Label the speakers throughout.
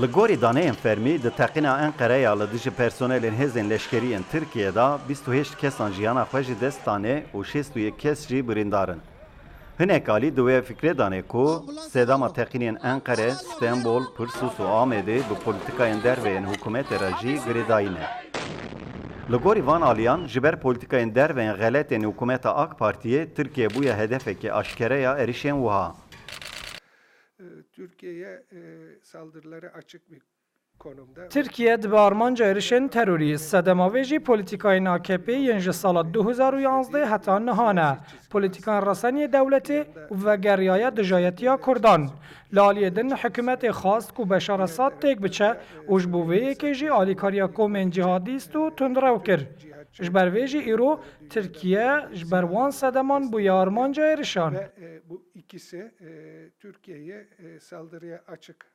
Speaker 1: Li gorî daneyên fermî di teqîna Enqereya li dijî personelên hêzên leşkeriyên Tirkiyeyê 28 kesan jiyana xwe ji dest dane û 61 kes jî birîndar in. Hinek alî di wê fikrê dane ku sedama teqînên Enqere, Stenbol, Pirsûs û Amedê bi polîtikayên derveyên hikûmetê re jî girêdayî ne. Li gorî van aliyan ji ber polîtikayên derveyên xeletên hikûmeta AK Partiye Tirkiye bûye hedefekî aşkere ya êrişên wiha.
Speaker 2: Türkiye'ye saldırıları açık bir konumda.
Speaker 3: Tirkiye di armanca êrişên terorî sedema wê jî polîtikayên AKP yên ji sala 2011 heta nihane. Polîtikan reseniyê dewletê û vegeriyaya dijayetiya Kurdan. Li aliyê din hikûmetê xwast ku Beşar Esad têk biçe û ji bo vê yekê jî alîkariya komên cihadîst û tundrew kir. Ji ber vê jî îro Tirkiye ji ber wan sedeman bûye armanca êrişan.
Speaker 2: Ve bu ikisi Türkiye'ye saldırıya açık.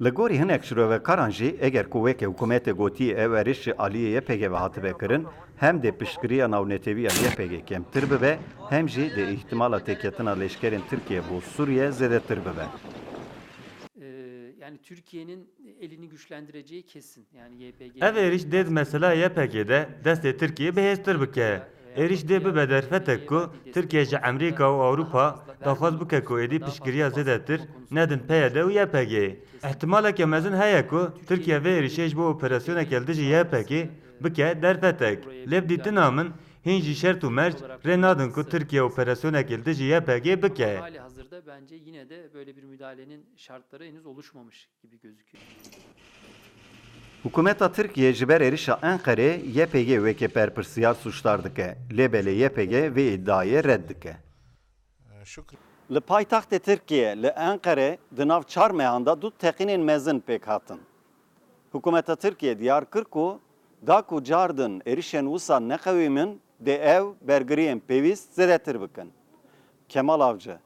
Speaker 1: Li gorî hinek şirovekaran jî eger ku wekî hikûmetê gotiye ew êriş ji aliyê YPG ve hatibe kirin, hem de piştgiriya navneteviya YPG kemtir bibe, hem jî de ihtimala têketina leşkerên Tirkiye bû Sûriye zêdetir bibe.
Speaker 4: Yani Türkiye'nin elini güçlendireceği kesin. Yani YPG.
Speaker 5: Ev êriş dêd mesela YPG'de destê Tirkiye bihêztir bike. Êriş dê bibe derfetek ku Tirkiye ji Emerîka û Ewropa daxwaz bike ku êdî piştgiriya zêdetir nedin PYD û YPG. Ehtimaleke mezin heye ku Tirkiye vê êrişê ji bo operasyoneke dijî YPG bike derfetek. Lêv dîtina min hîn jî şert û merc rê nadin ku Tirkiye operasyoneke dijî YPG bike.
Speaker 4: Hali hazırda bence yine de böyle bir müdahalenin şartları henüz oluşmamış gibi gözüküyor.
Speaker 1: Hikûmeta Tirkiye ji ber êrişa Enqerê YPG wekî berpirsiyar suçlar dike. Lêbelê YPG vê îddiayê red dike. Li paytaxtê Tirkiye li Enqere di nav çar mehanda du teqînên mezin pêk hatin. Hikûmeta Tirkiye diyar kir ku da ku cardin êrişên wisa neqewîmin dê ew bergiriyên pêwîst zêdetir bikin. Kemal Avcı,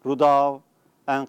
Speaker 1: Rûdaw, Enqere.